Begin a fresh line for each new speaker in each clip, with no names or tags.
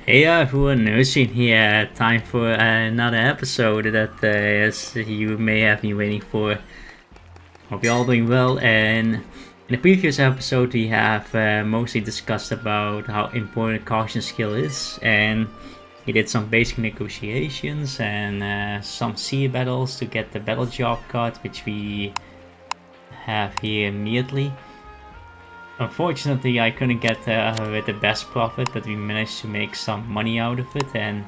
Hey everyone, Nursing here. Time for another episode that as you may have been waiting for. Hope you're all doing well. And in the previous episode, we have mostly discussed about how important caution skill is, and we did some basic negotiations and some sea battles to get the battle job card, which we have here immediately. Unfortunately, I couldn't get with the best profit, but we managed to make some money out of it. And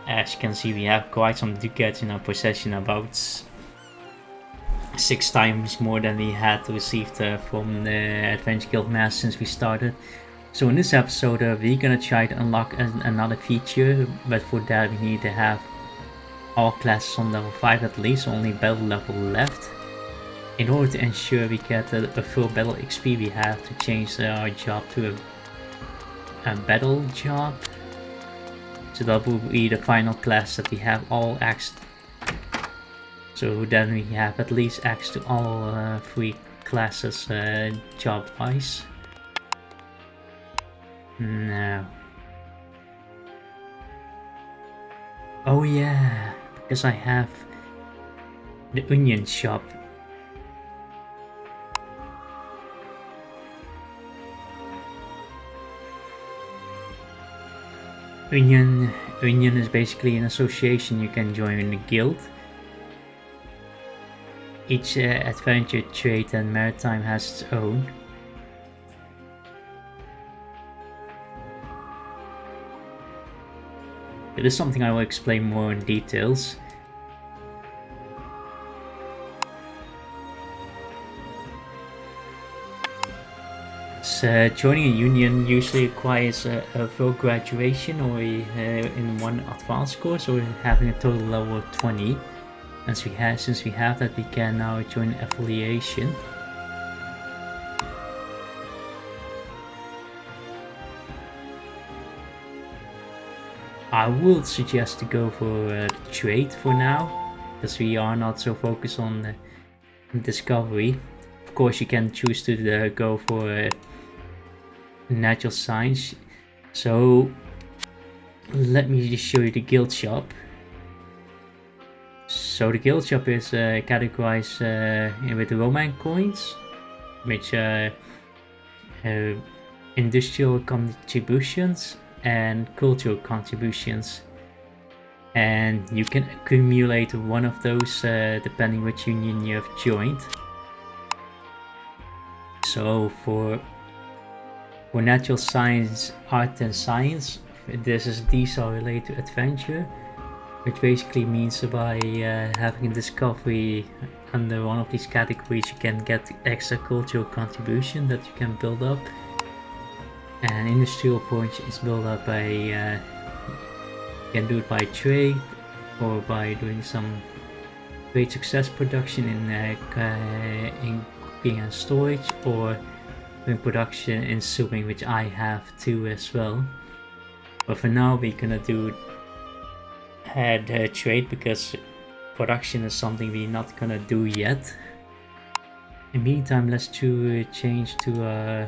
as you can see, we have quite some ducats in our possession, about 6 times more than we had received from the Adventure Guild Mass since we started. So in this episode, we're gonna try to unlock another feature, but for that we need to have all classes on level 5 at least, only battle level left. In order to ensure we get a full battle XP, we have to change our job to a battle job. So that will be the final class that we have all access to. So then we have at least access to all 3 classes job wise. Now. Oh yeah, because I have the onion shop. Union is basically an association you can join in a guild. Each adventure, trade and maritime has its own. It is something I will explain more in details. Joining a union usually requires a full graduation or in one advanced course, or having a total level of 20. And since we have that, we can now join affiliation. I would suggest to go for trade for now, because we are not so focused on discovery. Of course, you can choose to go for natural science. So let me just show you the guild shop. So the guild shop is categorized with Roman coins, which are industrial contributions and cultural contributions, and you can accumulate one of those depending which union you have joined. So for natural science, art and science, these are related to adventure, which basically means by having a discovery under one of these categories, you can get extra cultural contribution that you can build up. And industrial points is built up by you can do it by trade or by doing some great success production in cooking and storage, or production in sewing, which I have too as well. But for now we're gonna do trade, because production is something we're not gonna do yet. In the meantime, let's change to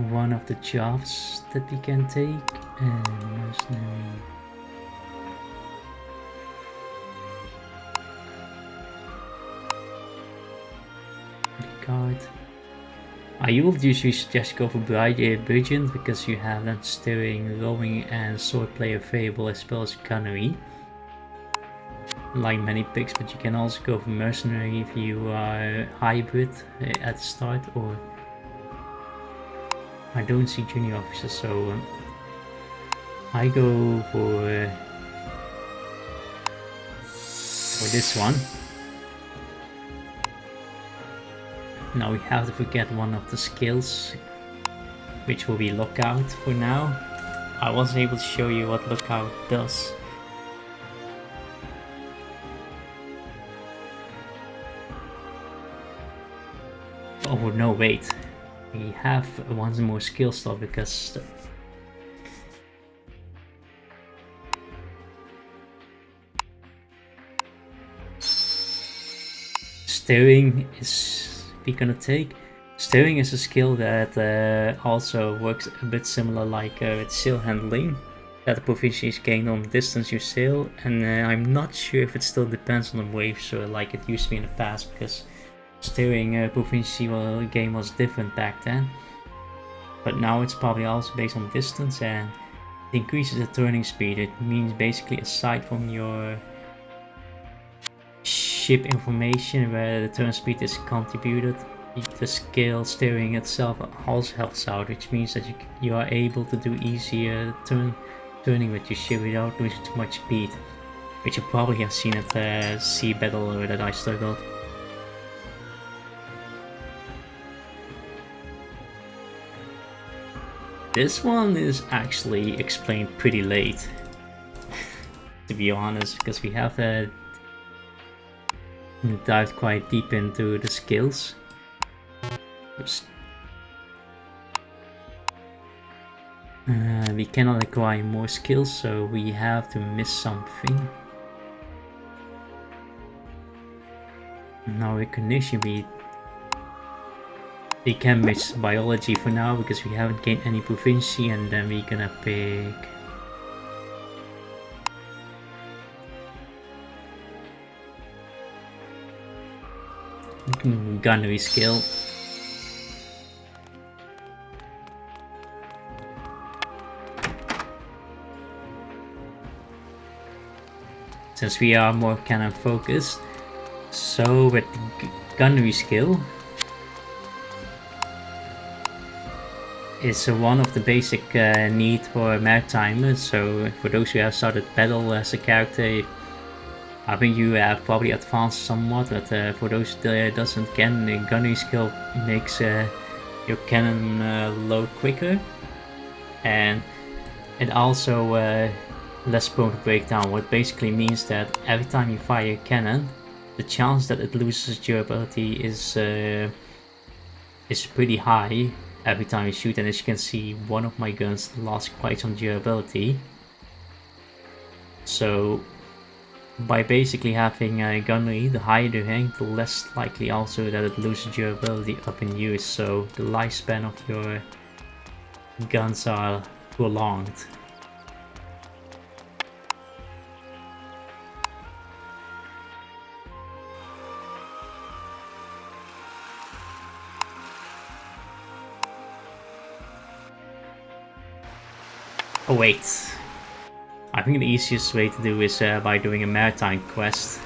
one of the jobs that we can take, and mercenary. Card. I would usually suggest go for Brilliant, because you have then steering, rowing and swordplay available, as well as Gunnery, like many picks. But you can also go for mercenary if you are hybrid at the start, or I don't see junior officer, so I go for this one. Now we have to forget one of the skills, which will be lookout for now. I wasn't able to show you what lookout does. Oh no, wait. We have one more skill slot, because steering is we're gonna take. Steering is a skill that also works a bit similar like with sail handling, that the proficiency is gained on the distance you sail, and I'm not sure if it still depends on the waves like it used to be in the past, because steering proficiency game was different back then. But now it's probably also based on distance, and it increases the turning speed. It means basically aside from your ship information where the turn speed is contributed, the skill steering itself also helps out, which means that you are able to do easier turning with your ship without losing too much speed, which you probably have seen at the sea battle that I struggled. This one is actually explained pretty late, to be honest, because we have dived quite deep into the skills. We cannot acquire more skills, so we have to miss something. Now recognition, we can miss biology for now because we haven't gained any proficiency, and then we're gonna pick gunnery skill. Since we are more cannon focused, so with the gunnery skill, it's one of the basic need for maritimers. So for those who have started battle as a character, I think you have probably advanced somewhat, but for those that doesn't, can the gunnery skill makes your cannon load quicker, and it also less prone to break down, what basically means that every time you fire a cannon, the chance that it loses durability is pretty high every time you shoot. And as you can see, one of my guns lost quite some durability. So by basically having a gunnery, the higher the rank, the less likely also that it loses durability up in use, so the lifespan of your guns are prolonged. Oh wait, I think the easiest way to do is by doing a maritime quest.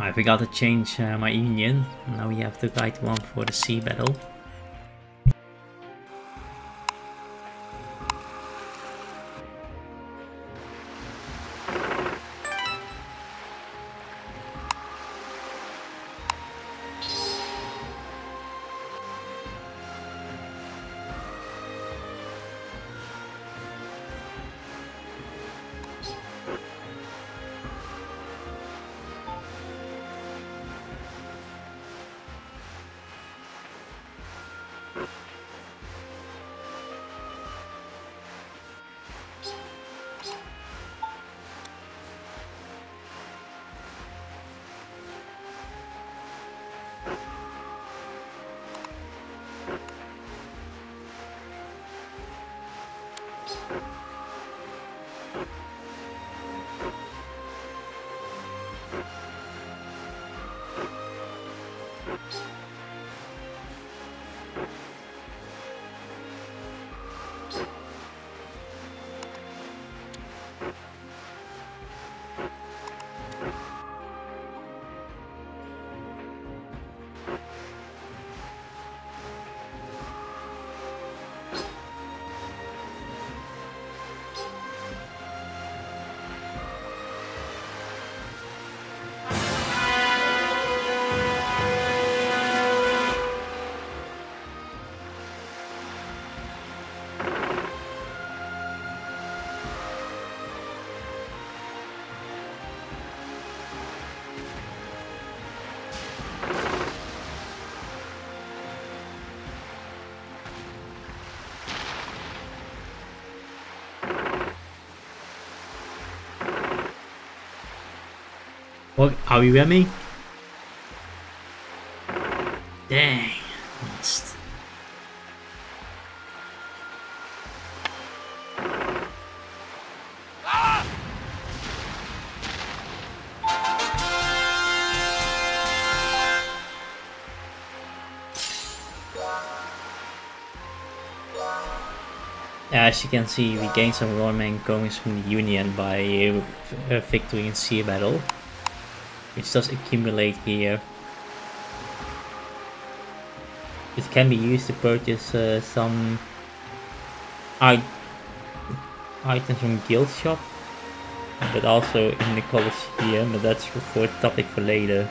I forgot to change my union. Now we have the right one for the sea battle. What, are we ready? Dang. Missed. As you can see, we gained some Roman coins from the Union by a victory in sea battle, which does accumulate here. It can be used to purchase some items from guild shop, but also in the Colosseum, but that's for a topic for later.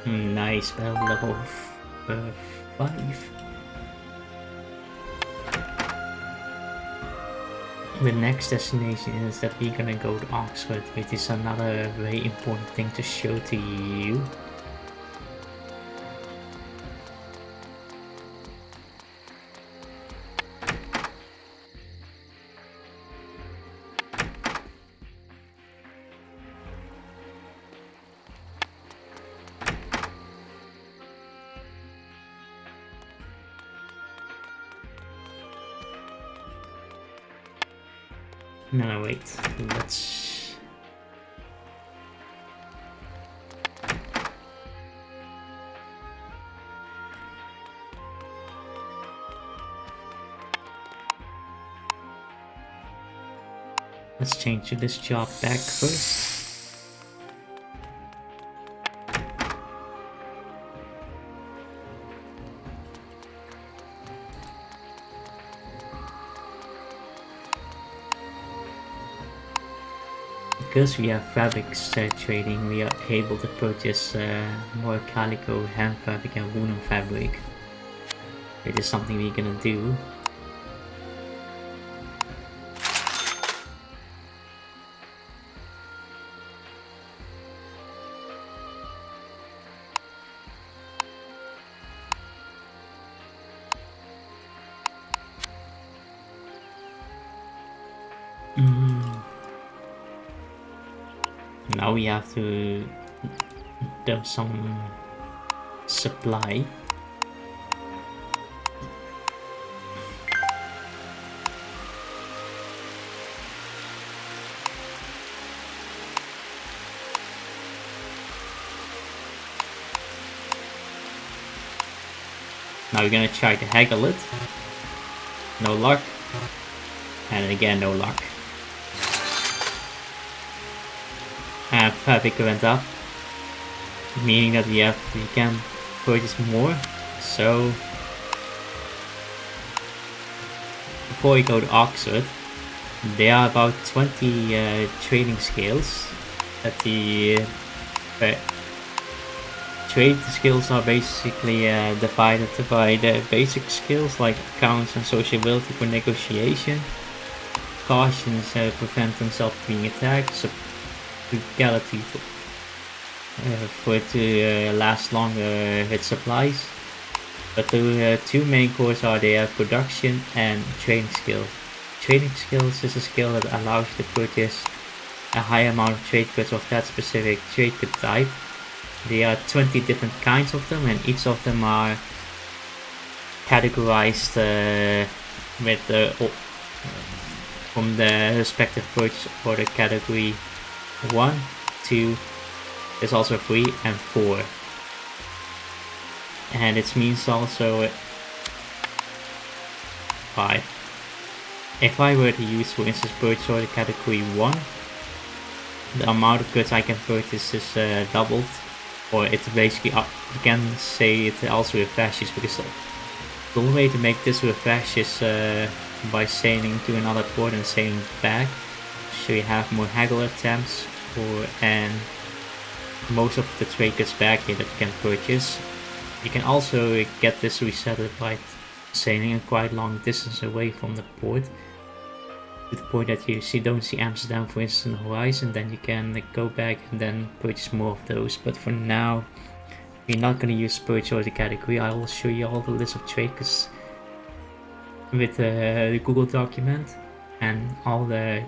Nice, battle level 5. The next destination is that we're gonna go to Oxford, which is another very important thing to show to you. No, wait, let's... Let's change this job back first. because we have fabrics trading, we are able to purchase more calico, hand fabric and woolen fabric. It is something we're gonna do. Now we have to dump some supply. Now we're gonna try to haggle it. No luck. And again, no luck. And fabric went up, meaning that we can purchase more. So before we go to Oxford, there are about 20 trading skills. That the trade skills are basically divided by the basic skills like accounts and sociability for negotiation, cautions prevent themselves being attacked, so frugality for it to last longer with supplies. But the two main cores are there: production and trading skill. Trading skills is a skill that allows you to purchase a high amount of trade goods of that specific trade good type. There are 20 different kinds of them, and each of them are categorized with from the respective purchase order category 1, 2, there's also 3 and 4. And it means also 5. If I were to use, for instance, purchase order category 1, the amount of goods I can purchase is doubled, or it's basically up. You can say it also refreshes, because the only way to make this refresh is by sailing to another port and sailing back, so you have more haggle attempts, and most of the trade goods back here that you can purchase. You can also get this reset by sailing a quite long distance away from the port, to the point that you don't see Amsterdam, for instance, on the horizon. Then you can go back and then purchase more of those. But for now, we're not going to use purchase order category. I will show you all the list of trade goods with the Google document, and all the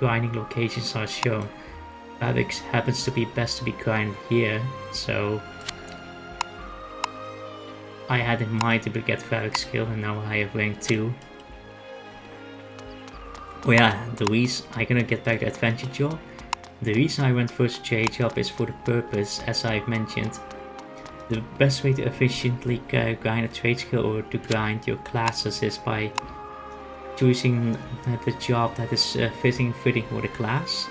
grinding locations are shown. Fabric happens to be best to be grinded here, so I had in mind to get fabric skill, and now I have rank 2. Oh yeah, the reason I'm gonna get back to adventure job. The reason I went for a trade job is for the purpose, as I've mentioned. The best way to efficiently grind a trade skill or to grind your classes is by choosing the job that is fitting for the class,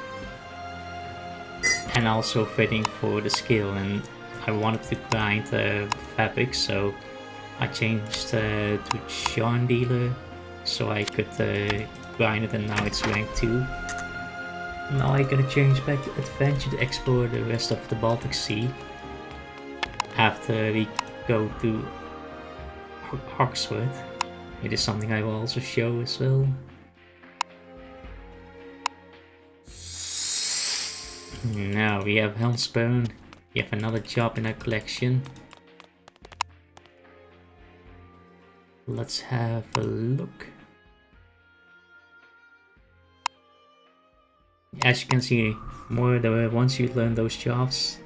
and also fitting for the skill. And I wanted to grind fabric, so I changed to Sean Dealer so I could grind it, and now it's rank 2. Now I'm gonna change back to adventure to explore the rest of the Baltic Sea after we go to Oxford. It is something I will also show as well. Now we have Helmsburn. We have another job in our collection. Let's have a look. As you can see, once you learn those jobs,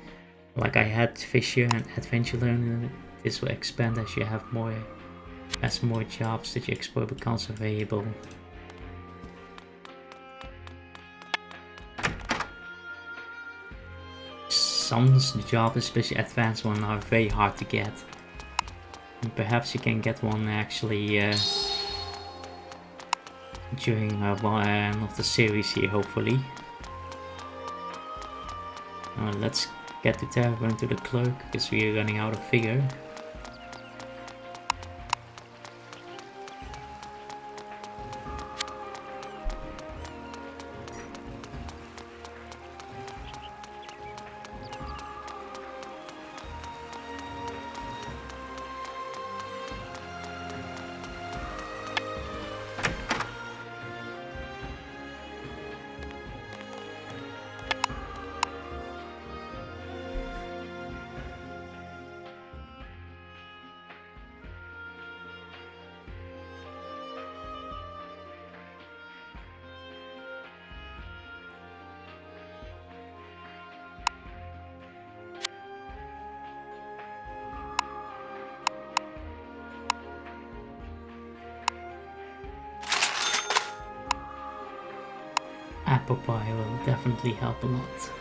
like I had Fisher and Adventure Learner, this will expand as you have more jobs that you explore becomes available. Some jobs, especially advanced ones, are very hard to get. And perhaps you can get one actually during one of the series here, hopefully. Let's get to Tavern to the clerk, because we are running out of figure. apple pie will definitely help a lot.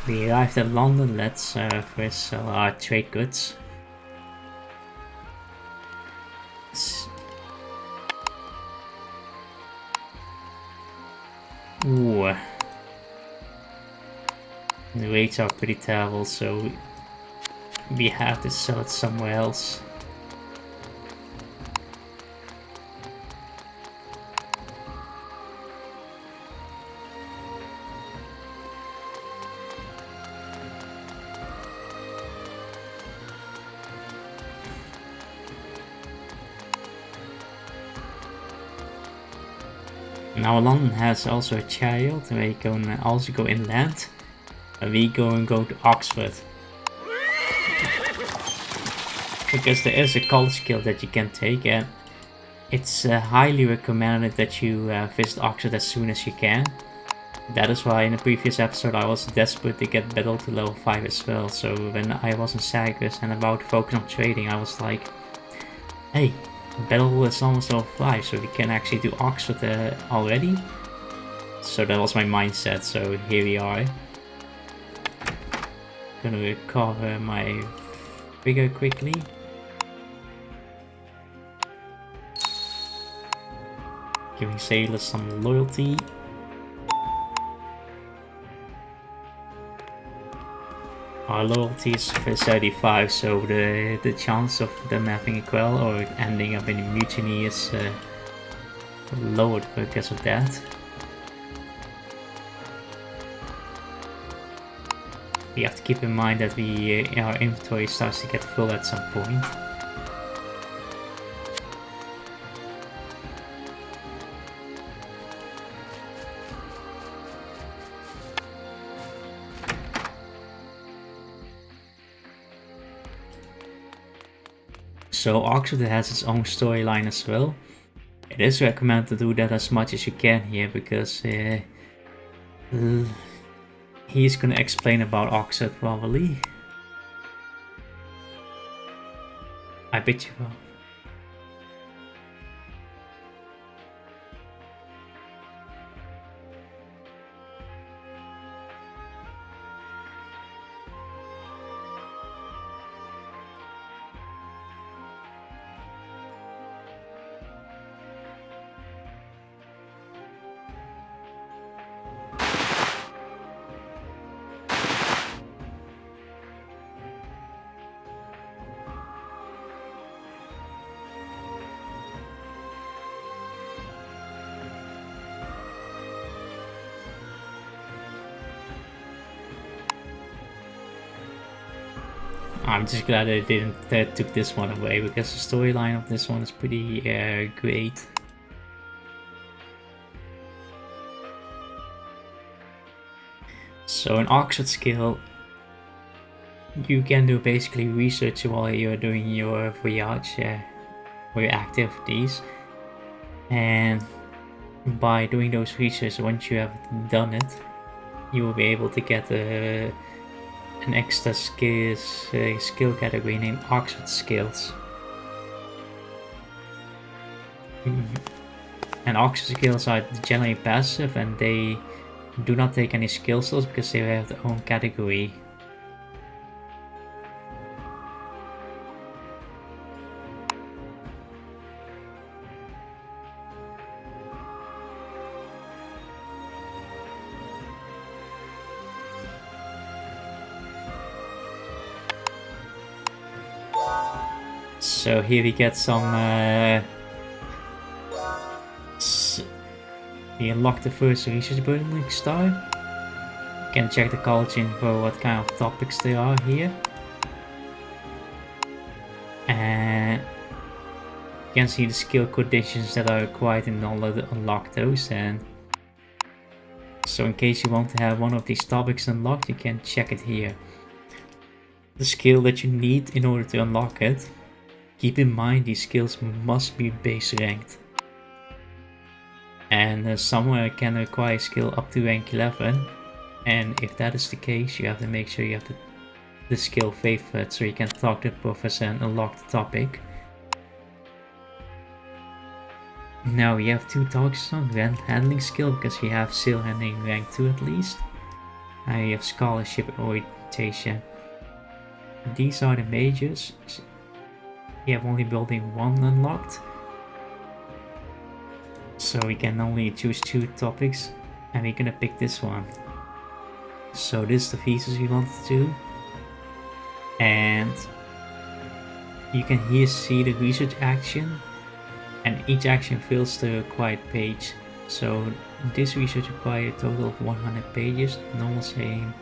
We arrived at London. Let's first sell our trade goods. Ooh. The rates are pretty terrible, so we have to sell it somewhere else. Now London has also a chariot, where you can also go inland. We go to Oxford. Because there is a college guild that you can take, and it's highly recommended that you visit Oxford as soon as you can. That is why in the previous episode I was desperate to get battle to level 5 as well. So when I was in Cyprus and about to focus on trading, I was like, hey, battle is almost level 5, so we can actually do Oxford already. So that was my mindset, so here we are. Gonna recover my figure quickly. Giving sailors some loyalty. Our loyalty is for 35, so the chance of them having a quell or ending up in a mutiny is lowered because of that. We have to keep in mind that our inventory starts to get full at some point. So Oxford has its own storyline as well. It is recommended to do that as much as you can here, because he's gonna explain about Oxford probably. I bet you will. I'm just glad they didn't took this one away, because the storyline of this one is pretty great. So in Oxford skill, you can do basically research while you're doing your voyage or your activities, and by doing those research, once you have done it, you will be able to get an extra skill category named Oxford Skills. And Oxford Skills are generally passive, and they Do not take any skill slots because they have their own category. So here we get some we unlock the first research building star. You can check the college info, what kind of topics there are here. And you can see the skill conditions that are required in order to unlock those. And so in case you want to have one of these topics unlocked, you can check it here. The skill that you need in order to unlock it. Keep in mind these skills must be base ranked. And somewhere can require skill up to rank 11. And if that is the case, you have to make sure you have the skill favored so you can talk to the professor and unlock the topic. Now we have 2 talks on handling skill because we have sail handling rank 2 at least. And we have scholarship orientation. These are the majors. We have only building 1 unlocked. So we can only choose 2 topics and we're gonna pick this one. So this is the thesis we want to do. And you can here see the research action and each action fills the required page. So this research requires a total of 100 pages. Normal sailing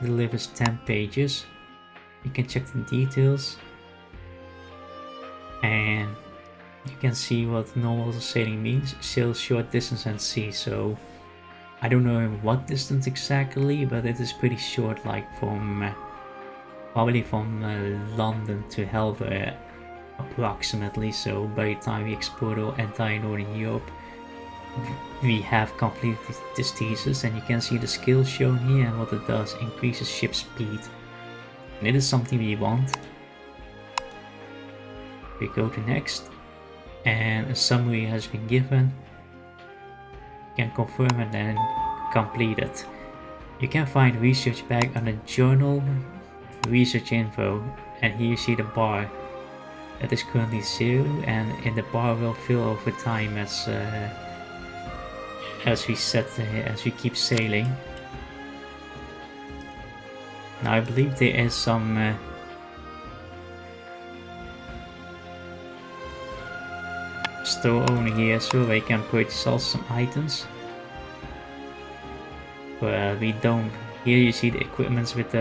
delivers 10 pages. You can check the details. And you can see what normal sailing means. Sail short distance and sea. So I don't know what distance exactly, but it is pretty short, like from probably from London to Helver approximately. So by the time we explore the entire Northern Europe, we have completed this thesis. And you can see the skill shown here and what it does. Increases ship speed. And it is something we want. We go to next, and a summary has been given. You can confirm and then complete it. You can find research back under journal research info, and here you see the bar that is currently 0, and in the bar will fill over time as we keep sailing. Now I believe there is some store owner here so we can purchase also some items. But we don't. Here you see the equipments with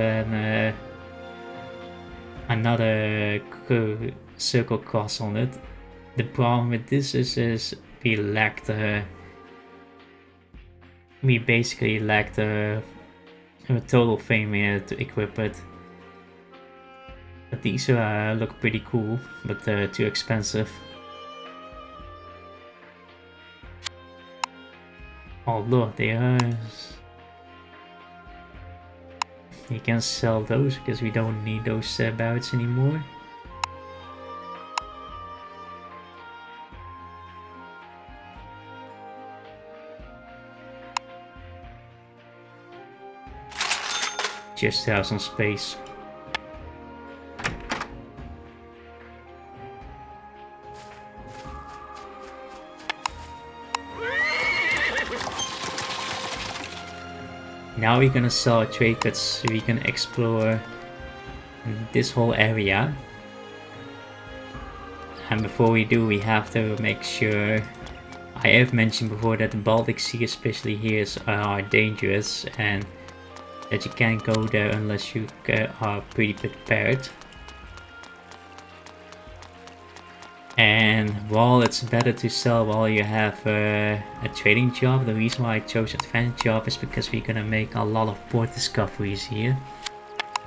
another circle cross on it. The problem with this is we basically lacked a total frame here to equip it. But these look pretty cool, but too expensive. Although they are, you can sell those because we don't need those barrels anymore. Just to have some space. Now we're gonna sell trade goods so we can explore this whole area. And before we do, we have to make sure. I have mentioned before that the Baltic Sea, especially here, are dangerous and that you can't go there unless you are pretty prepared. And while it's better to sell while you have a trading job, the reason why I chose adventure job is because we're gonna make a lot of port discoveries here.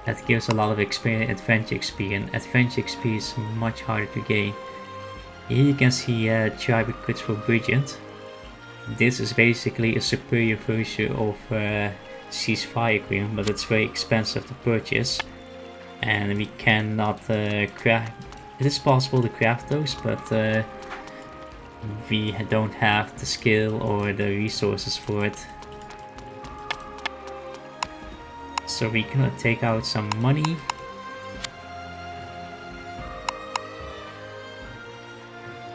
That gives a lot of experience, adventure experience. Adventure experience is much harder to gain. Here you can see tribute goods for Bridget. This is basically a superior version of Ceasefire Agreement, but it's very expensive to purchase. And we cannot craft. It is possible to craft those, but we don't have the skill or the resources for it. So we can take out some money.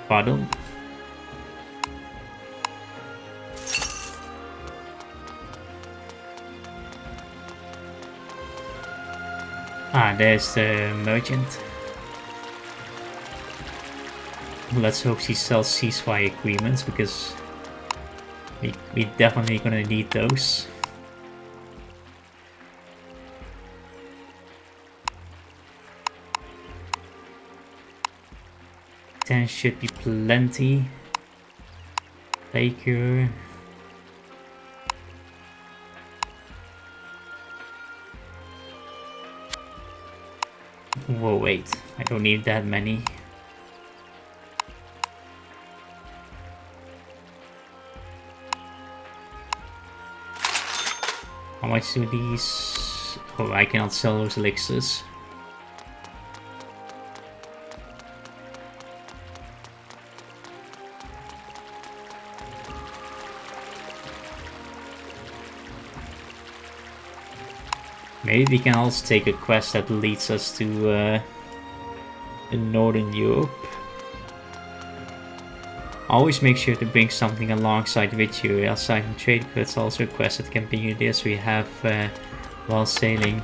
Pardon. Ah, there's the merchant. Let's hope she sells ceasefire agreements, because we definitely gonna need those. Then should be plenty. Baker. Whoa, wait. I don't need that many. How much do these... Oh, I cannot sell those elixirs. Maybe we can also take a quest that leads us to Northern Europe. Always make sure to bring something alongside with you. Aside from trade goods, also a quest that can bring you this. We have while sailing,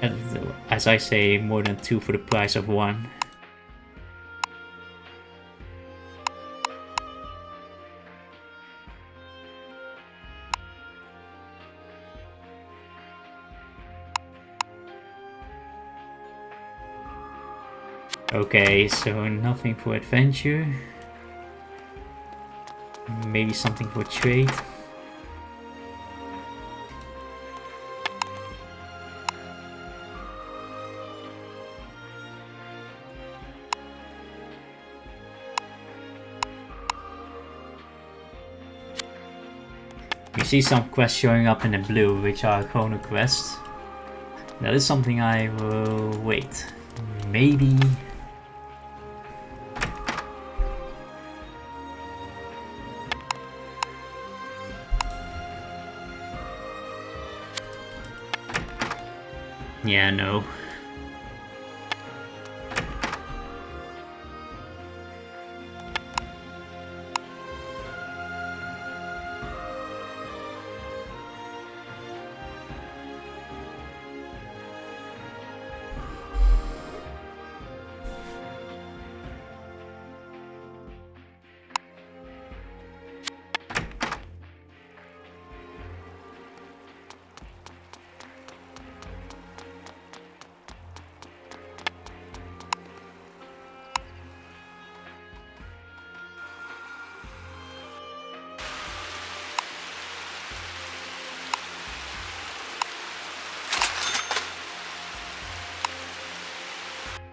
and as I say, more than 2 for the price of 1. Okay, so nothing for adventure. Maybe something for trade. You see some quests showing up in the blue, which are chrono quests. That is something I will wait. Maybe. Yeah, no.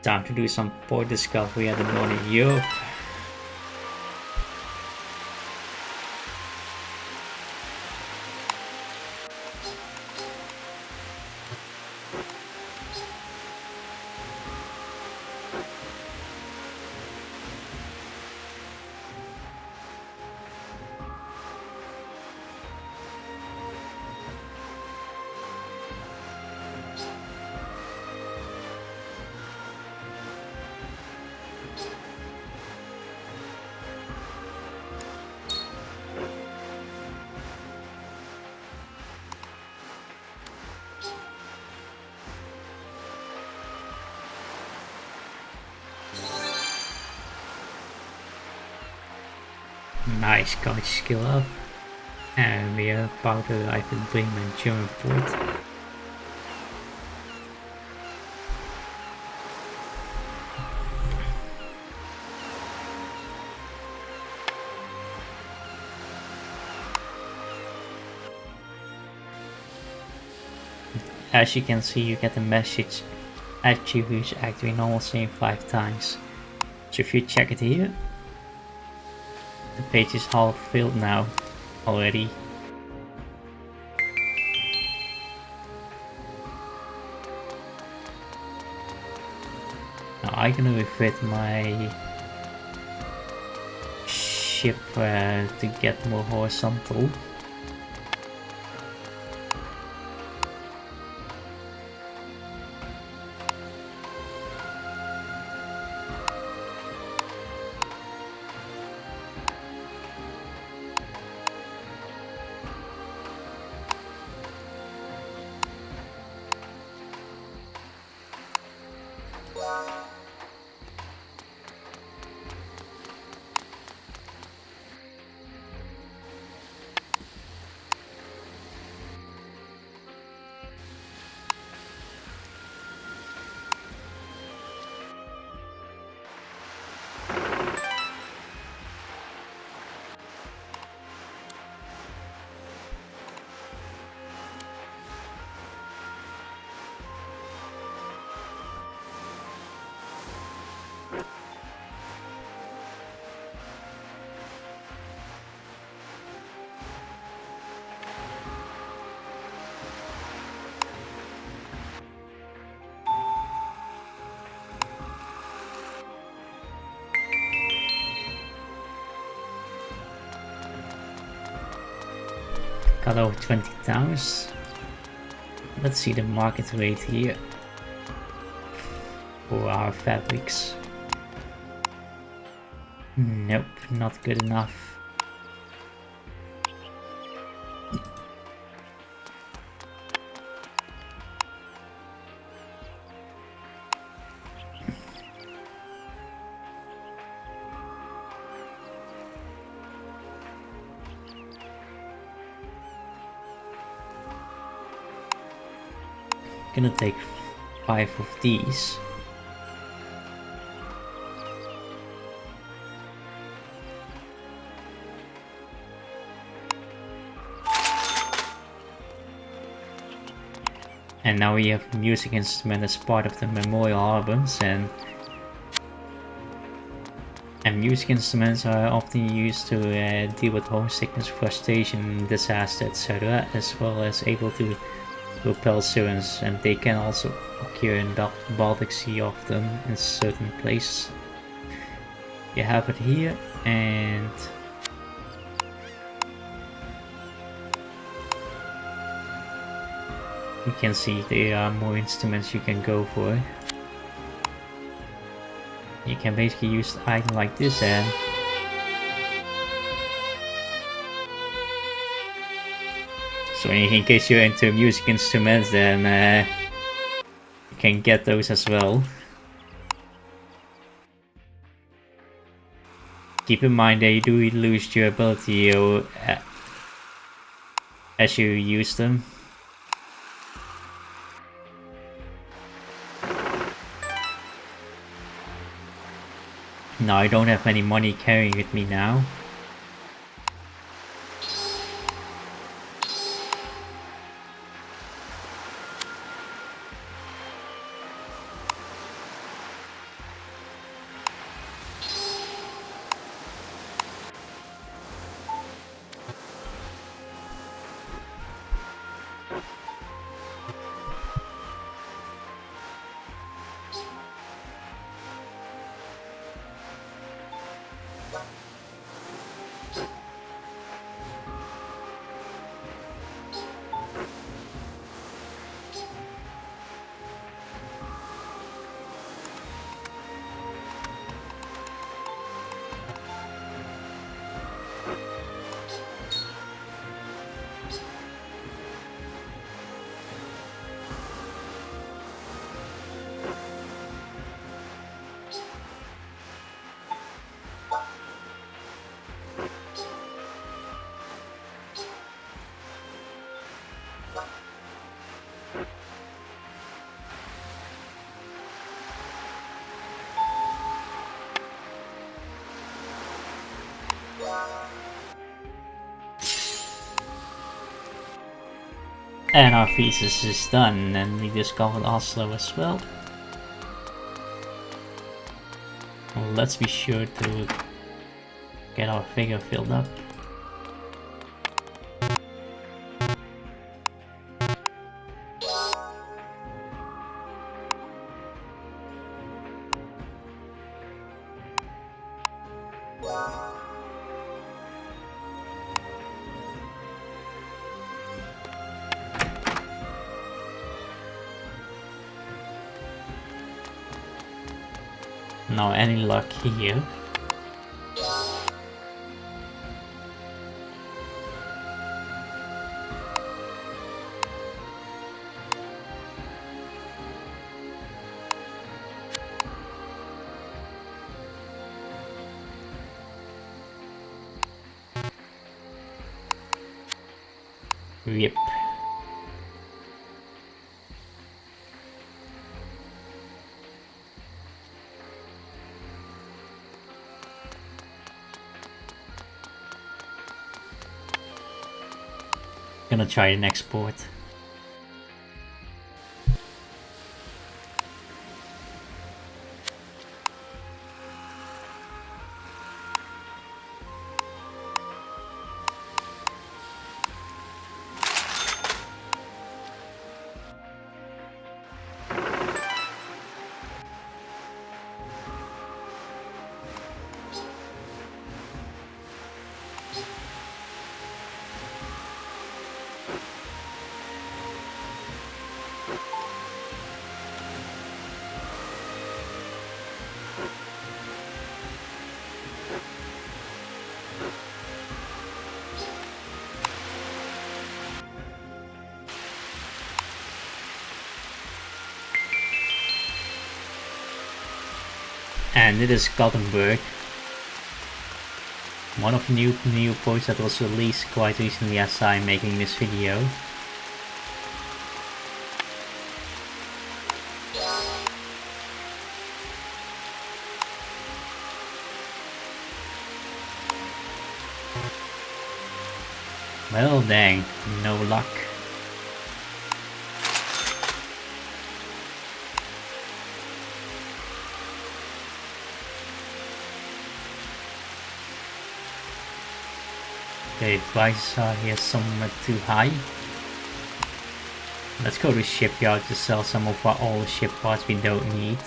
Time to do some port discovery at the Northern Europe. Nice, got skill up. And we are about to arrive at Bremen German port. As you can see, you get a message attributes activate normal same 5 times. So if you check it here, the page is half filled now already. Now I'm gonna refit my ship to get more horizontal. got over 20 towns. Let's see the market rate here for our fabrics. Nope, not good enough. Gonna take 5 of these. And now we have music instrument as part of the memorial albums, and music instruments are often used to deal with homesickness, frustration, disaster, etc., as well as able to repel sirens, and they can also occur in the Baltic Sea often in certain places. You have it here, and you can see there are more instruments you can go for. You can basically use an item like this and so in case you're into music instruments, then you can get those as well. Keep in mind that you do lose durability as you use them. Now I don't have any money carrying with me now. And our thesis is done, and we discovered Oslo as well. Well, let's be sure to get our figure filled up. Now any luck here? Yep. Gonna try an export. And it is Gothenburg. One of the new points that was released quite recently as I'm making this video. Well dang, no luck. Okay, prices are here somewhat too high. Let's go to the shipyard to sell some of our old ship parts we don't need.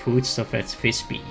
Foodstuff at Visby.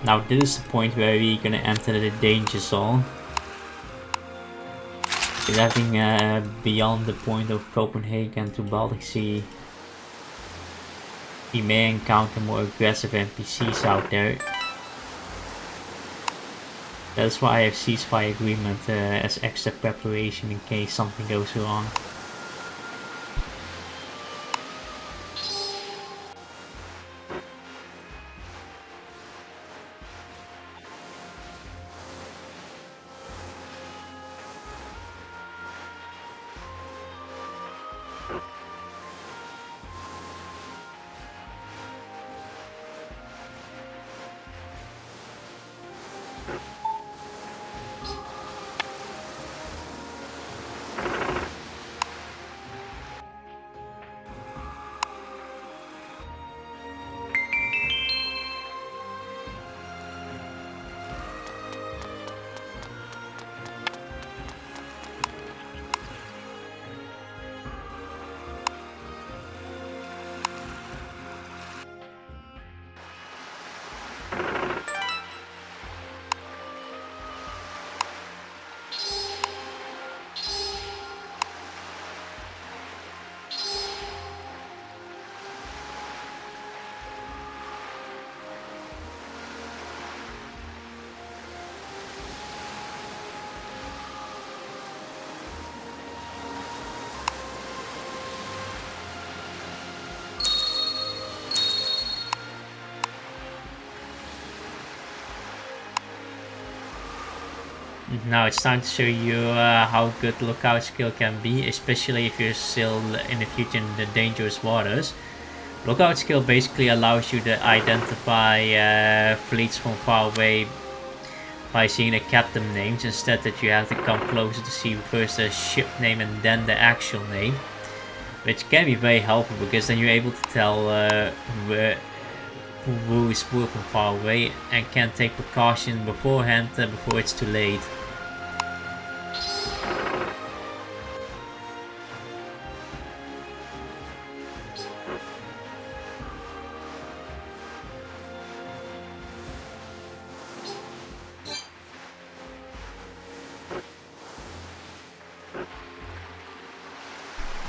Now this is the point where we're gonna enter the danger zone. Because I think beyond the point of Copenhagen to Baltic Sea, we may encounter more aggressive NPCs out there. That's why I have Ceasefire Agreement as extra preparation in case something goes wrong. Now it's time to show you how good lookout skill can be, especially if you're still in the future in the dangerous waters. Lookout skill basically allows you to identify fleets from far away by seeing the captain names instead that you have to come closer to see first the ship name and then the actual name, which can be very helpful because then you're able to tell who is moving from far away and can take precaution beforehand before it's too late.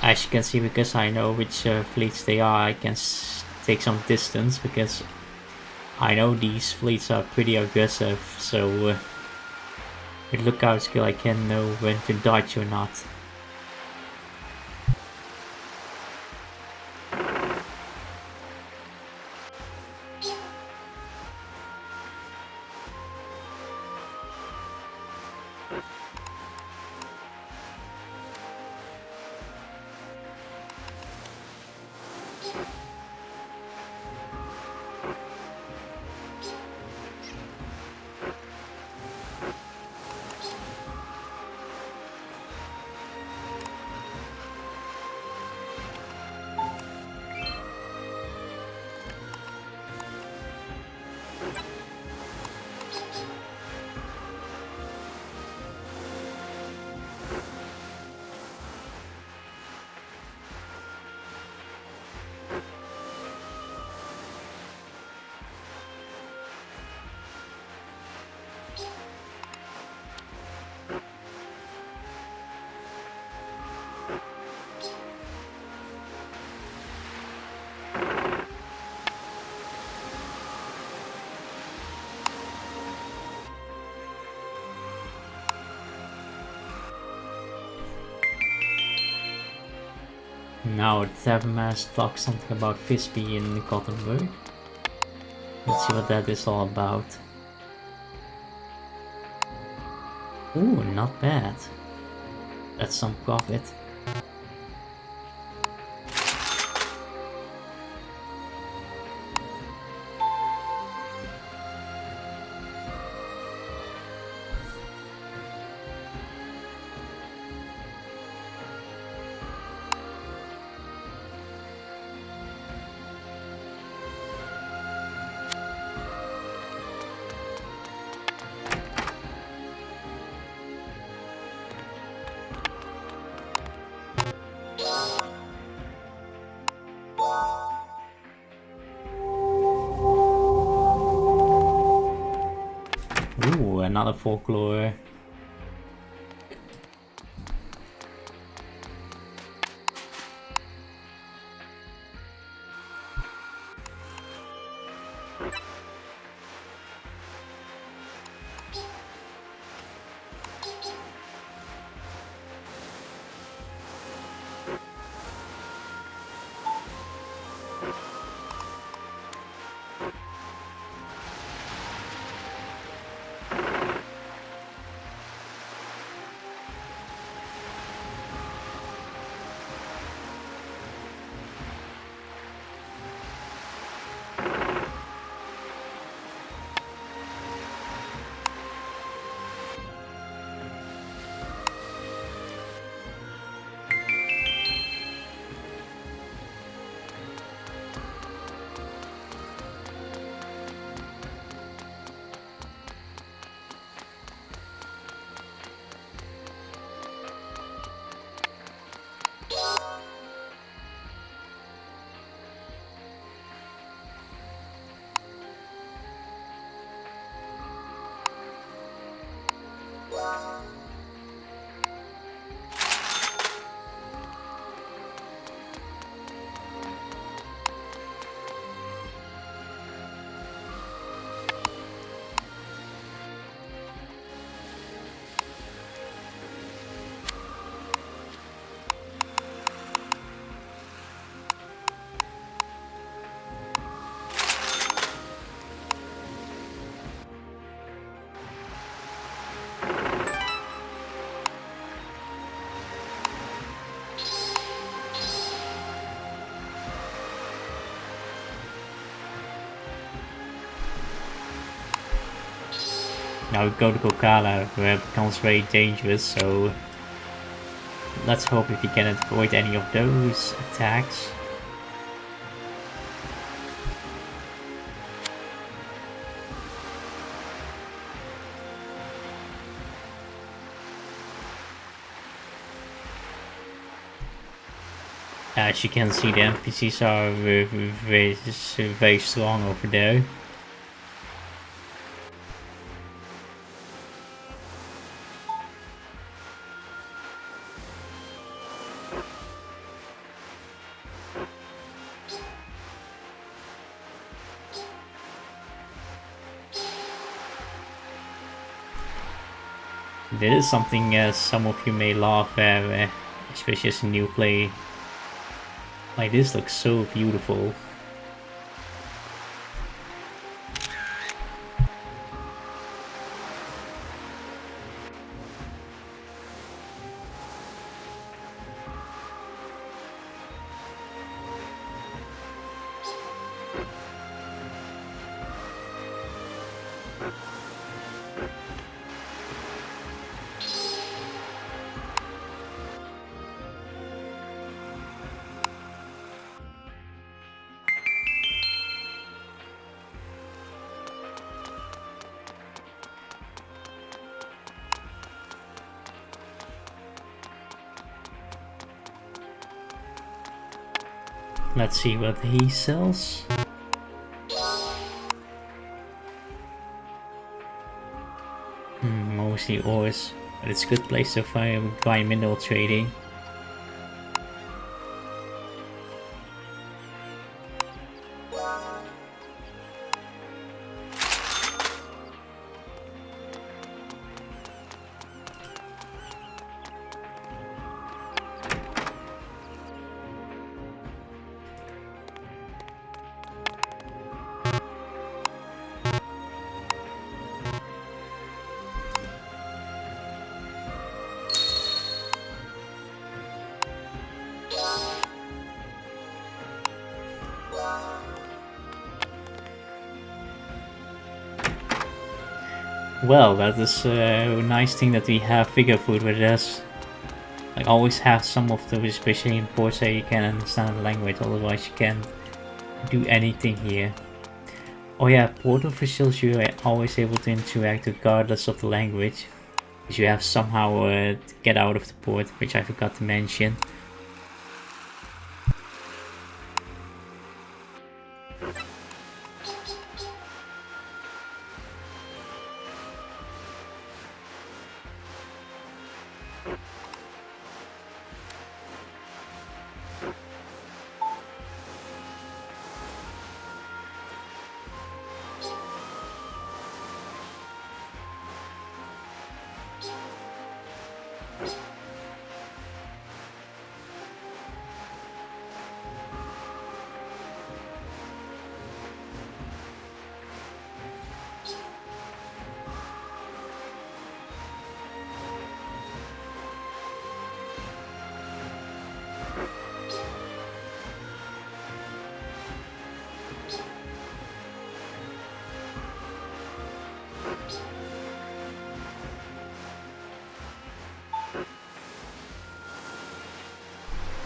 As you can see, because I know which fleets they are, I can take some distance because I know these fleets are pretty aggressive, so with lookout skill I can know when to dodge or not. Now the Tavernmaster talks something about Fisby in Gothenburg. Let's see what that is all about. Ooh, not bad. That's some profit. Ooh, another folklore. Now we go to Kokala, where it becomes very dangerous, so let's hope if we can avoid any of those attacks. As you can see, the NPCs are very strong over there. This is something some of you may laugh at, especially as a new player. Like, this looks so beautiful. Let's see what he sells. Mostly ores, but it's a good place to find mineral trading. Well, that is a nice thing that we have figure food with us. Like, always have some of those, especially in ports, so you can understand the language, otherwise you can't do anything here. Oh yeah, port officials you are always able to interact regardless of the language. Because you have somehow to get out of the port, which I forgot to mention.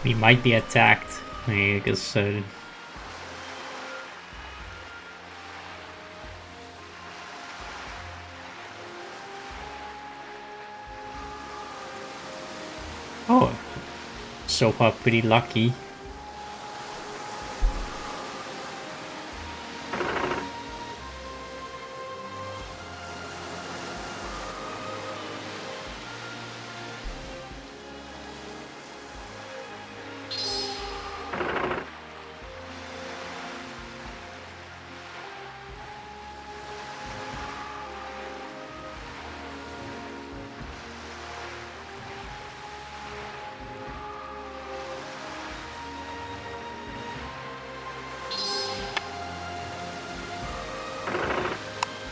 We might be attacked, because oh, so far pretty lucky.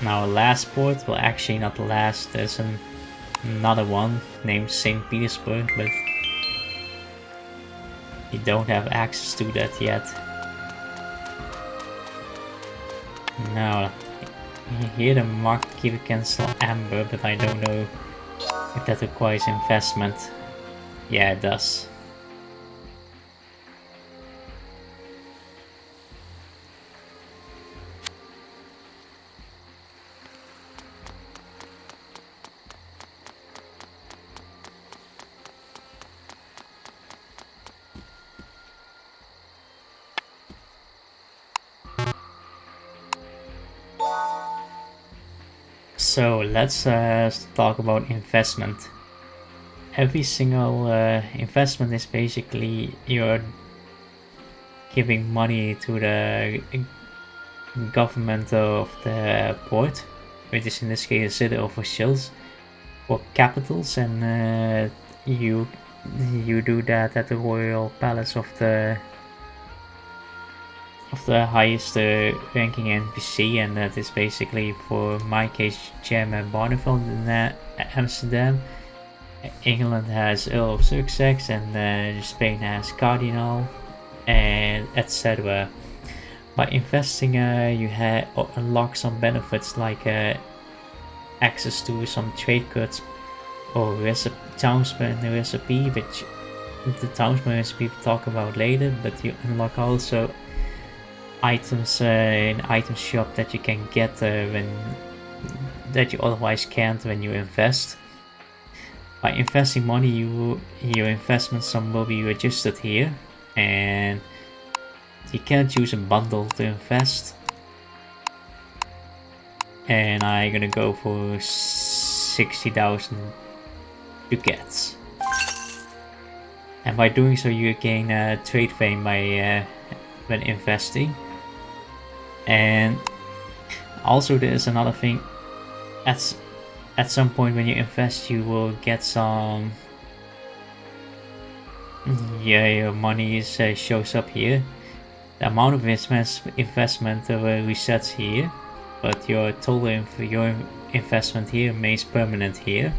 Now last port, well actually not the last, there's another one named St. Petersburg, but you don't have access to that yet. Now, Here the market keeper can sell amber, but I don't know if that requires investment. Yeah, it does. So let's talk about investment. Every single investment is basically you're giving money to the government of the port, which is in this case the city officials, for capitals, and you do that at the royal palace of the highest ranking NPC, and that is basically, for my case, Chairman Barneveld in Amsterdam. England has Earl of Sussex, and Spain has Cardinal, and etc. By investing, you unlock some benefits like access to some trade goods or townsman recipe, which the townsman recipe we'll talk about later, but you unlock also items in item shop that you can get that you otherwise can't when you invest. By investing money, your investment sum will be registered here, and you can choose a bundle to invest. And I'm gonna go for 60,000 ducats. And by doing so, you gain trade fame by when investing. And also, there's another thing. At some point when you invest, you will get some. Yeah, your money shows up here. The amount of investment resets here, but your total your investment here remains permanent here.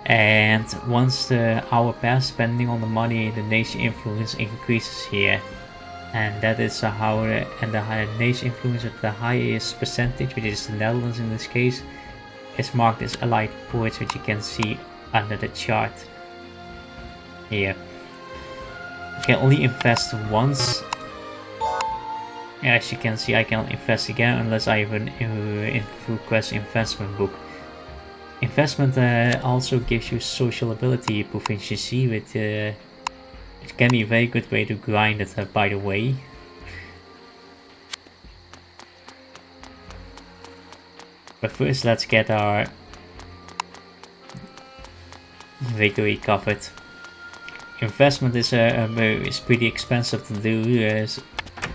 And once the hour passes, depending on the money, the nation influence increases here. And that is how the nation influence at the highest percentage, which is the Netherlands in this case, is marked as allied ports, which you can see under the chart here. You can only invest once. As you can see, I cannot invest again unless I have an request investment book. Investment also gives you social ability proficiency, which it can be a very good way to grind it, by the way. But first, let's get our victory covered. Investment is pretty expensive to do,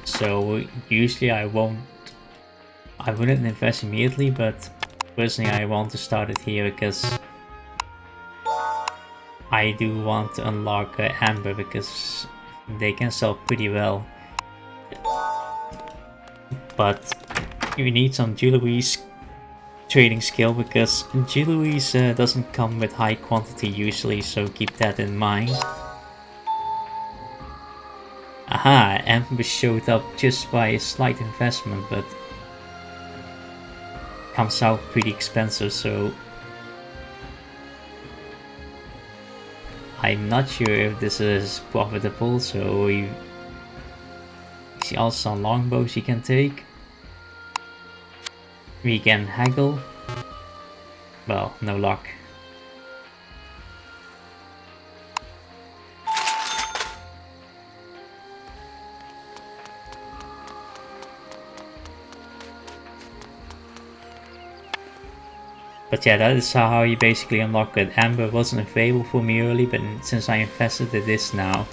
so usually I wouldn't invest immediately, but personally I want to start it here because I do want to unlock Amber, because they can sell pretty well. But you need some jewelry's trading skill, because jewelry's doesn't come with high quantity usually, so keep that in mind. Aha, Amber showed up just by a slight investment, but comes out pretty expensive, so I'm not sure if this is profitable. So you see also some longbows you can take. We can haggle. Well, no luck. But yeah, that is how you basically unlock it. Amber wasn't available for me early, but since I invested, it is now.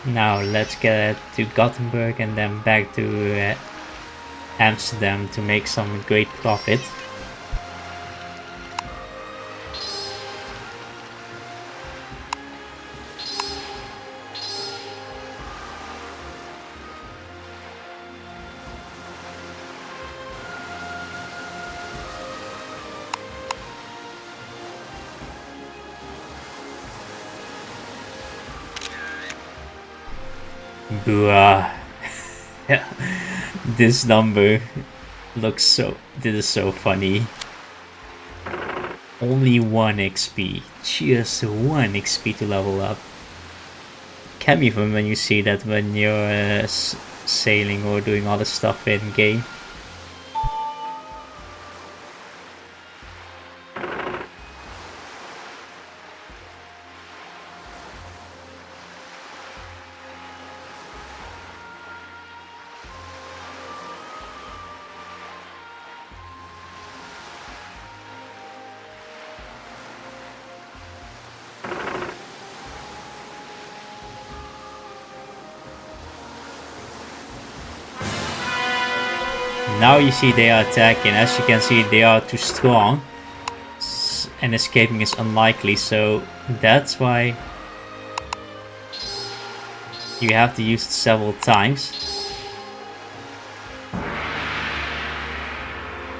Now let's get to Gothenburg and then back to Amsterdam to make some great profit. Bruh. This number looks so... This is so funny. Only 1 XP. Just 1 XP to level up. Can be fun when you see that when you're sailing or doing other stuff in game. Now you see they are attacking. As you can see, they are too strong and escaping is unlikely, so that's why you have to use it several times.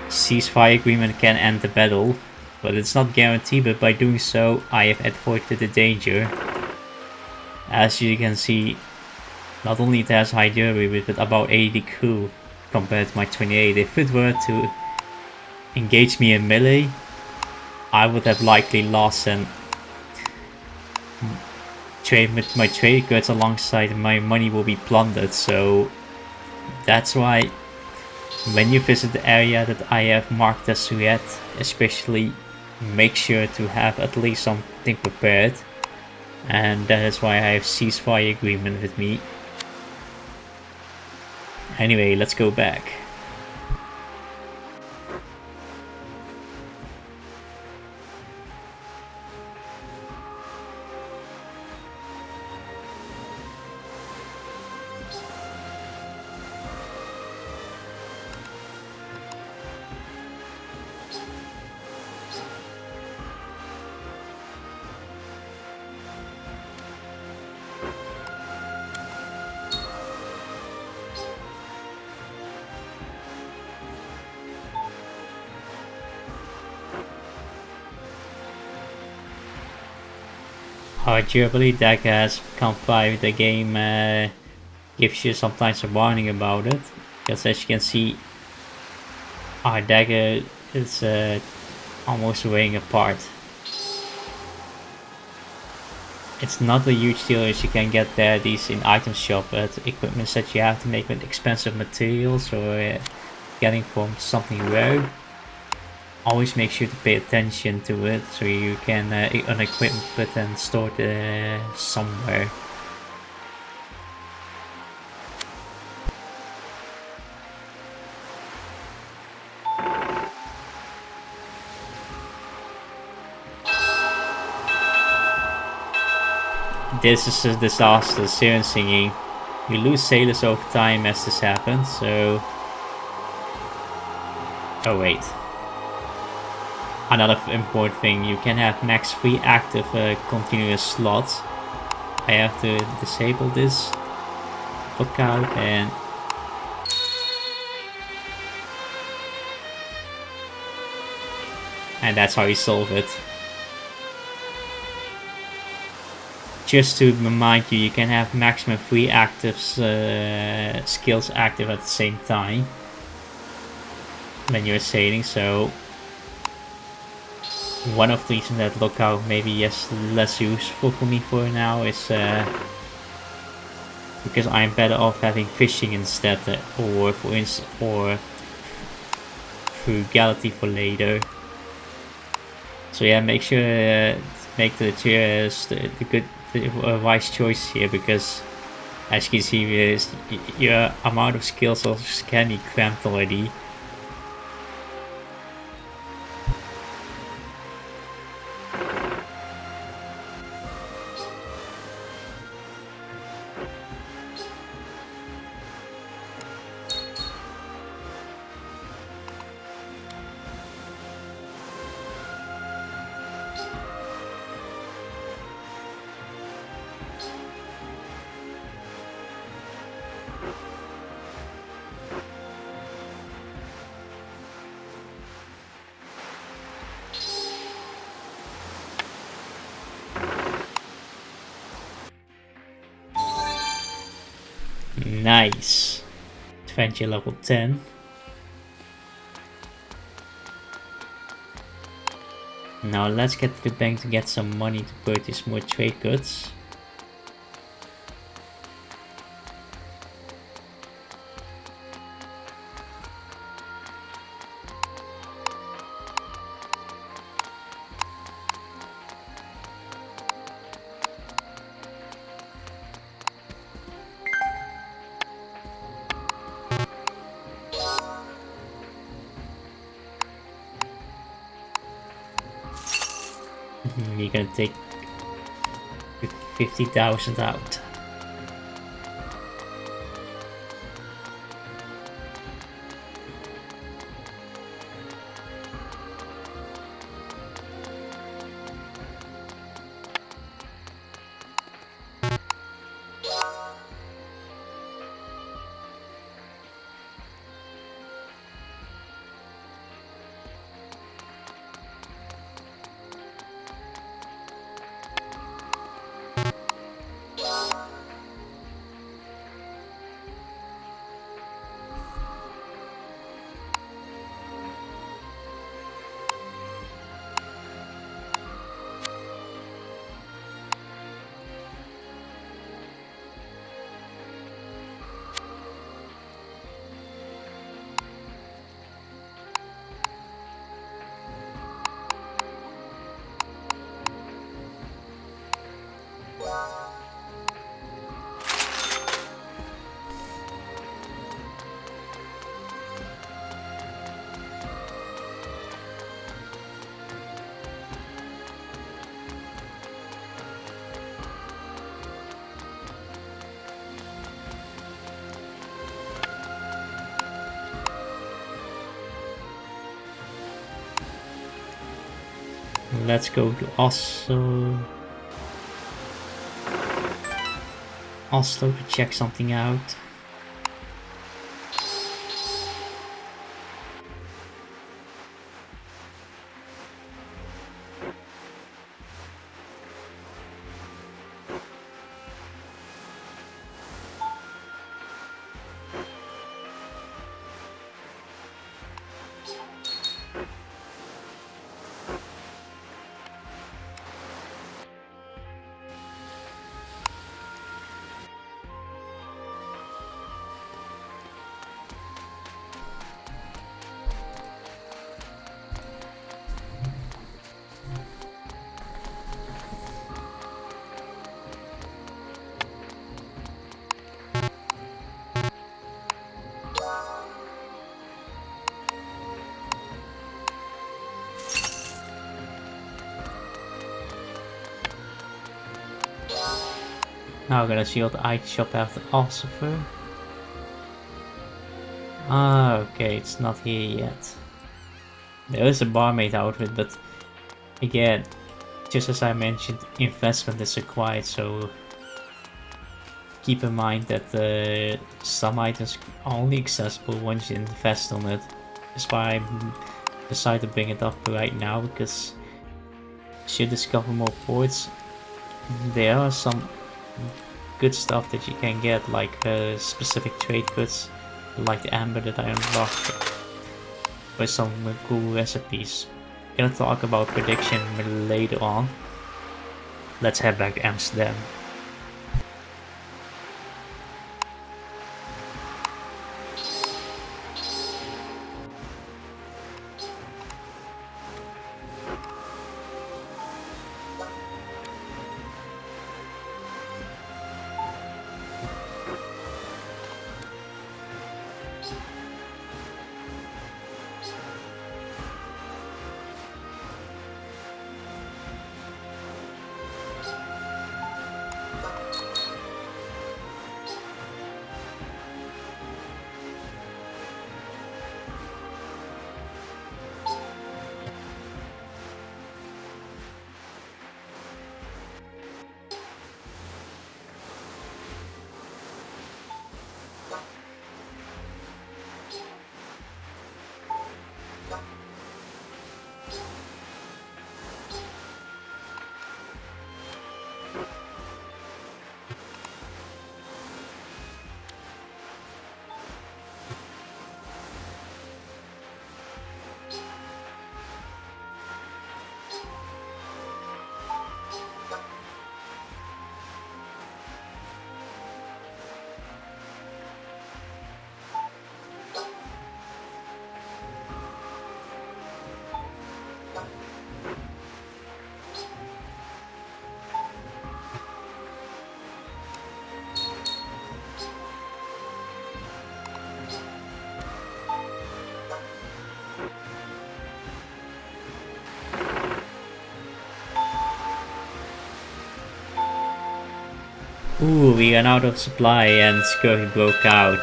Ceasefire Agreement can end the battle, but it's not guaranteed, but by doing so I have avoided the danger. As you can see, not only it has high durability, but about 80 crew compared to my 28. If it were to engage me in melee, I would have likely lost and trade with my trade goods alongside my money will be plundered. So that's why when you visit the area that I have marked as red, especially make sure to have at least something prepared, and that is why I have Ceasefire Agreement with me. Anyway, let's go back. Durability deck has become 5. The game gives you sometimes a warning about it, because as you can see, our dagger is almost weighing apart. It's not a huge deal as you can get these in item shop, but equipment that you have to make with expensive materials or getting from something rare. Always make sure to pay attention to it so you can unequip it and store it somewhere. This is a disaster, Sirens singing. We lose sailors over time as this happens, so... Oh wait. Another important thing, you can have max 3 active continuous slots. I have to disable this lookout and... And that's how you solve it. Just to remind you, you can have maximum 3 active skills active at the same time when you're sailing, so one of the reasons that lookout maybe is less useful for me for now is because I'm better off having fishing instead, or for instance, or frugality for later. So yeah, make sure make the wise choice here, because as you can see, your amount of skills can be cramped already. Nice. Adventure level 10. Now let's get to the bank to get some money to purchase more trade goods. You're gonna take 50,000 out. Let's go to Oslo. Oslo to check something out. Now we're gonna see what I shop after Oslo. Ah, okay, it's not here yet. There is a barmaid outfit, but again, just as I mentioned, investment is required, so keep in mind that some items are only accessible once you invest on it. That's why I decided to bring it up right now, because as you discover more ports, there are some good stuff that you can get, like specific trade goods, like the amber that I unlocked, with some cool recipes. I'm gonna talk about prediction later on. Let's head back to Amsterdam. Ooh, we ran out of supply and scurvy broke out.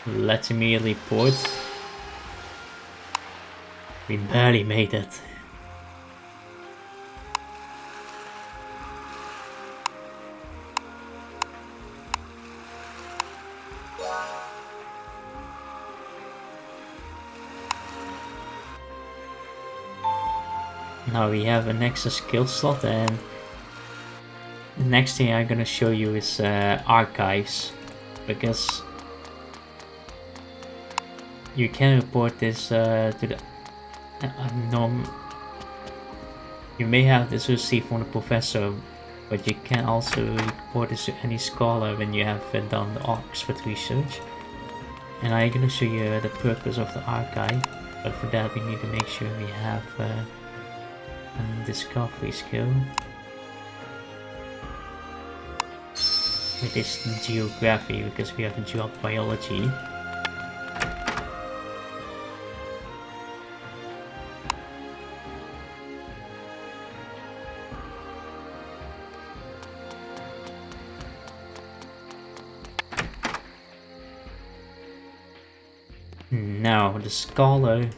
Let's immediately port. We barely made it. Now we have an extra skill slot, and the next thing I'm gonna show you is archives, because you can report this to the you may have this received from the professor, but you can also report this to any scholar when you have done the Oxford research. And I'm gonna show you the purpose of the archive, but for that we need to make sure we have a discovery skill. It is geography, because we have a geobiology. Now the scholar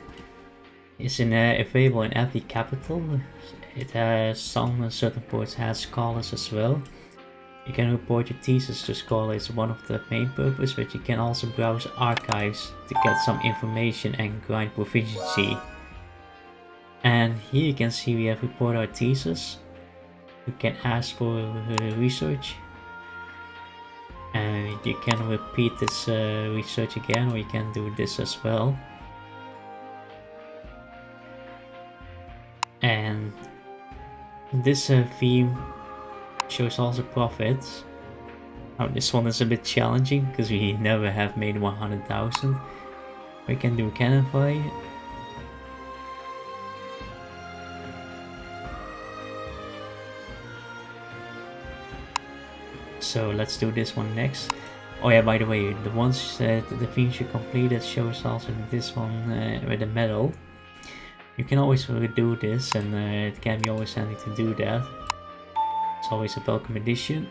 is available in every capital. It has some certain ports has scholars as well. You can report your thesis to scholar is one of the main purposes, but you can also browse archives to get some information and grind proficiency. And here you can see we have report our thesis. You can ask for research, and you can repeat this research again, or you can do this as well. And this theme shows also profits. Now this one is a bit challenging because we never have made 100,000. We can do Canify. So let's do this one next. Oh yeah, by the way, the ones the themes you completed shows also this one with the medal. You can always redo this, and it can be always handy to do that. It's always a welcome addition.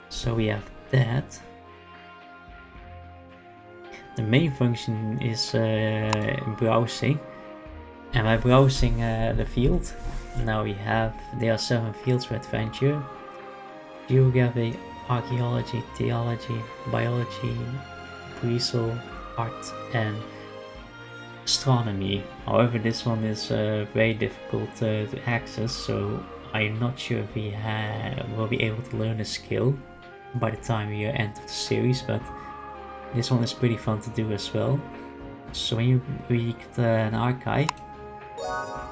So we have that. The main function is browsing, and by browsing the field, now we have there are 7 fields for adventure: geography, archaeology, theology, biology, appraisal, art, and astronomy. However, this one is very difficult to access, so I'm not sure if we will be able to learn a skill by the time we end the series, but this one is pretty fun to do as well. So when you read an archive,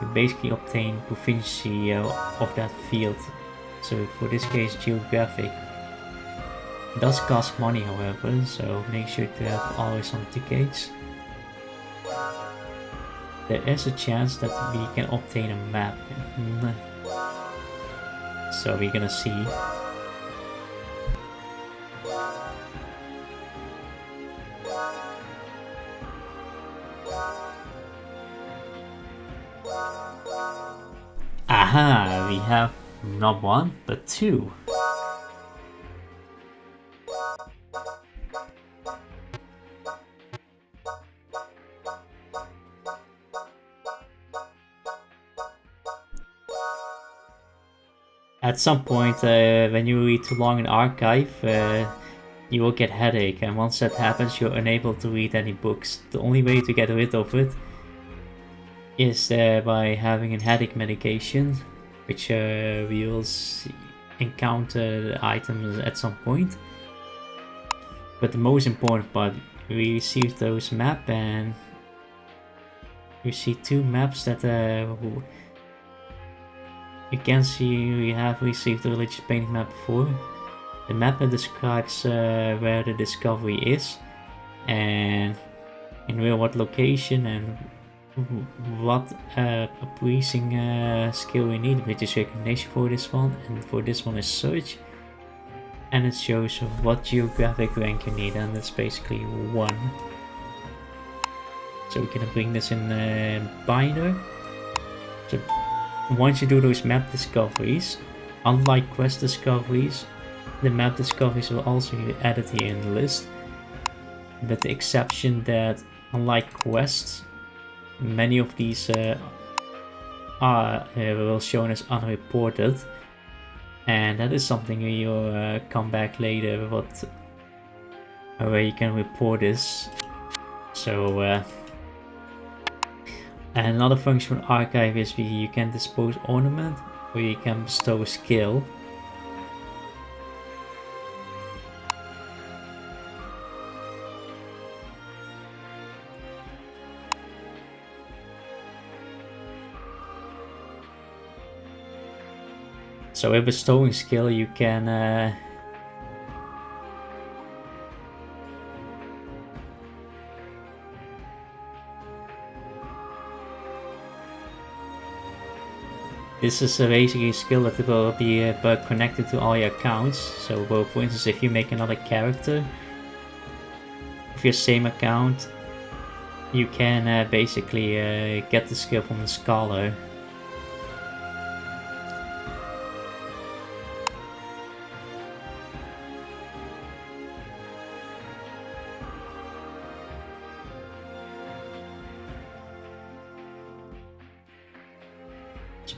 you basically obtain proficiency of that field. So for this case, geographic. It does cost money, however, so make sure to have always some tickets. There is a chance that we can obtain a map. So we're gonna see. Aha! We have not 1, but 2. At some point, when you read too long an archive, you will get headache, and once that happens, you're unable to read any books. The only way to get rid of it is by having a headache medication, which we will encounter items at some point. But the most important part, we received those maps, and you see 2 maps that you can see we have received the religious painting map before. The map that describes where the discovery is, and in what location, and what appraising skill we need, which is recognition for this one, and for this one is search. And it shows what geographic rank you need, and it's basically 1. So we're gonna bring this in binder. So once you do those map discoveries, unlike quest discoveries, the map discoveries will also be added here in the list, with the exception that unlike quests, many of these will shown as unreported, and that is something you'll come back later with where you can report this. So and another function with archive is you can dispose ornament or you can bestow a skill. So with bestowing skill you can this is basically a skill that will be connected to all your accounts. So for instance, if you make another character with your same account, you can basically get the skill from the scholar.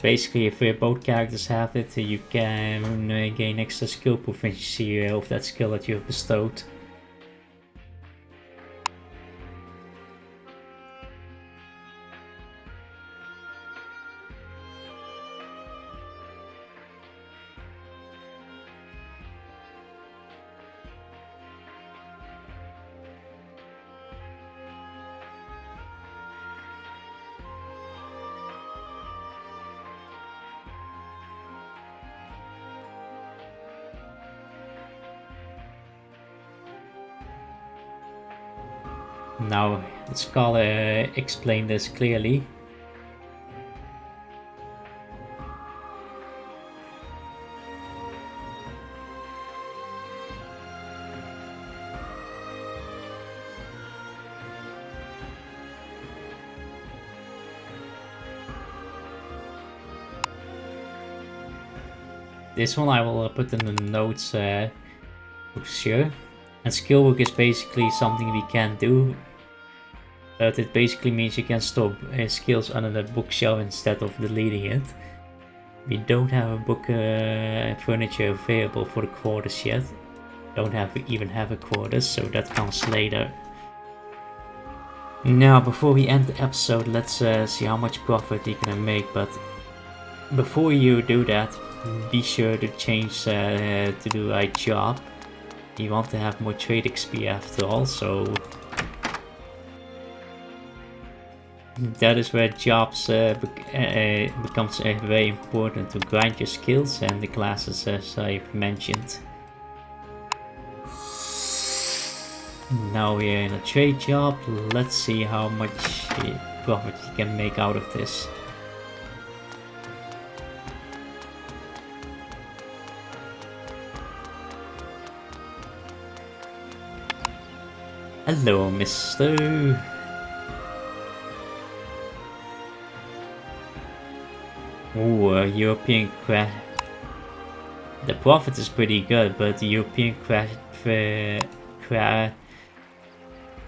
Basically, if both characters have it, you can gain extra skill proficiency of that skill that you have bestowed. Now, the scholar explained this clearly. This one I will put in the notes for sure. And skill book is basically something we can do, but it basically means you can store skills under the bookshelf instead of deleting it. We don't have a book furniture available for the quarters yet. Don't even have a quarters, so that comes later. Now, before we end the episode, let's see how much profit you can make. But before you do that, be sure to change to the right job. You want to have more trade XP after all, so that is where jobs becomes very important to grind your skills and the classes as I've mentioned. Now we're in a trade job. Let's see how much profit you can make out of this. Hello, mister. Ooh, European crash. The profit is pretty good, but the European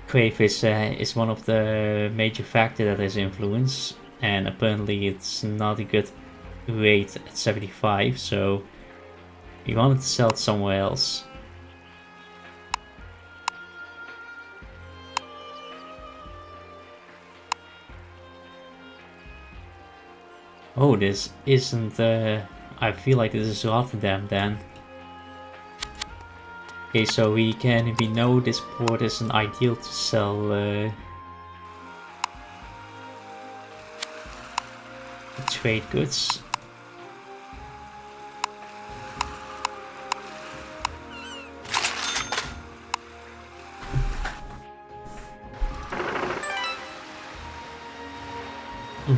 crayfish is one of the major factors that has influence, and apparently it's not a good rate at 75, so we wanted to sell it somewhere else. Oh, this isn't, I feel like this is Rotterdam then. Okay, so we know this port isn't ideal to sell trade goods.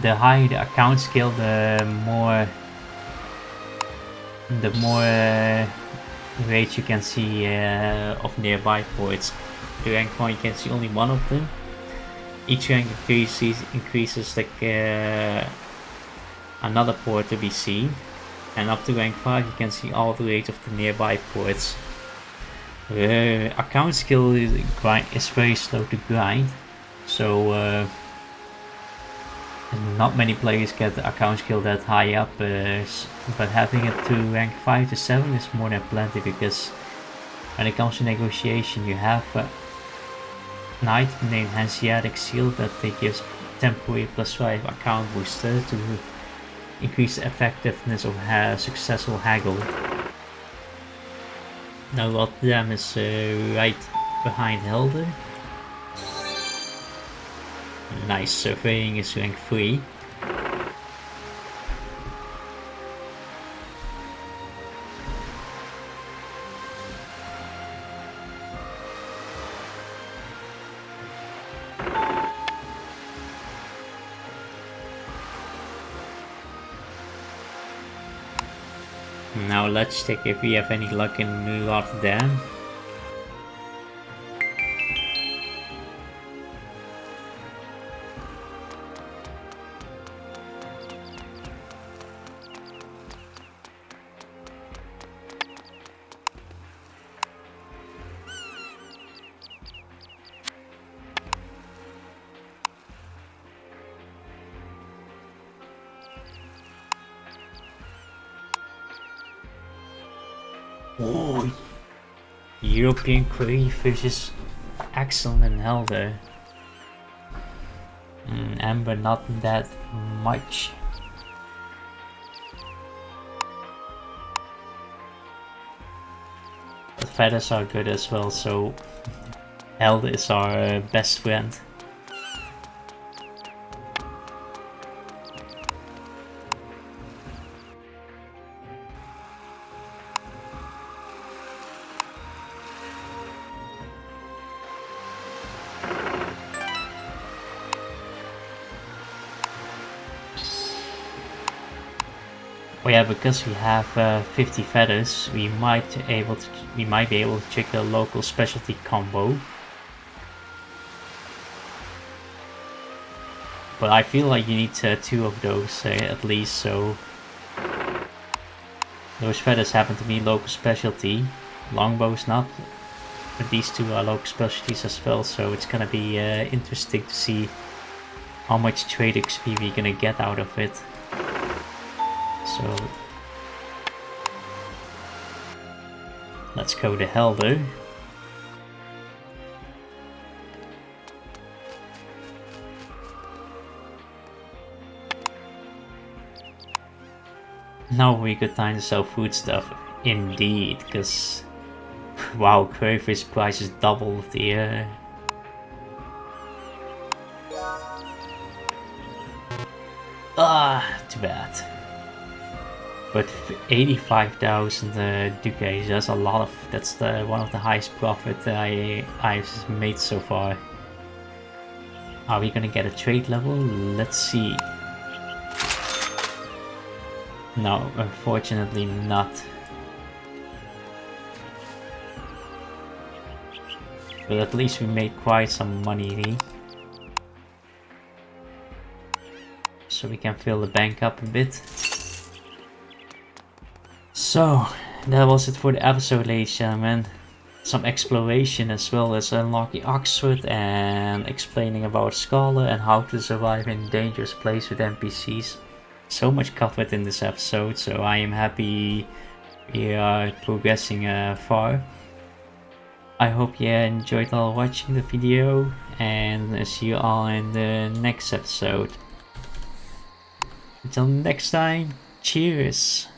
The higher the account skill, the more rates you can see of nearby ports. The rank 1 you can see only one of them. Each rank increases the another port to be seen, and up to rank 5 you can see all the rates of the nearby ports. Account skill is very slow to grind, so not many players get the account skill that high up, but having it to rank 5 to 7 is more than plenty, because when it comes to negotiation you have an item named Hanseatic Seal that gives temporary +5 account booster to increase the effectiveness of successful haggle. Now Rotterdam is right behind Helder. Nice, surveying is rank 3. Now let's check if we have any luck in Rotterdam. Oh, European crayfish is excellent in Helder. Amber not that much. But feathers are good as well, so Helder is our best friend. Oh yeah, because we have 50 feathers, we might be able to check the local specialty combo. But I feel like you need 2 of those at least, so those feathers happen to be local specialty. Longbow's not, but these 2 are local specialties as well, so it's gonna be interesting to see how much trade XP we're gonna get out of it. So let's go to Helder. Now we good time to sell food stuff, indeed, because wow, crayfish prices doubled the too bad. But 85,000 ducats, that's a lot of. That's one of the highest profit I've made so far. Are we gonna get a trade level? Let's see. No, unfortunately not. But at least we made quite some money. So we can fill the bank up a bit. So, that was it for the episode, ladies and gentlemen. Some exploration as well as unlocking Oxford and explaining about Scholar and how to survive in a dangerous place with NPCs. So much covered in this episode, so I am happy we are progressing far. I hope you enjoyed all watching the video, and see you all in the next episode. Until next time, cheers!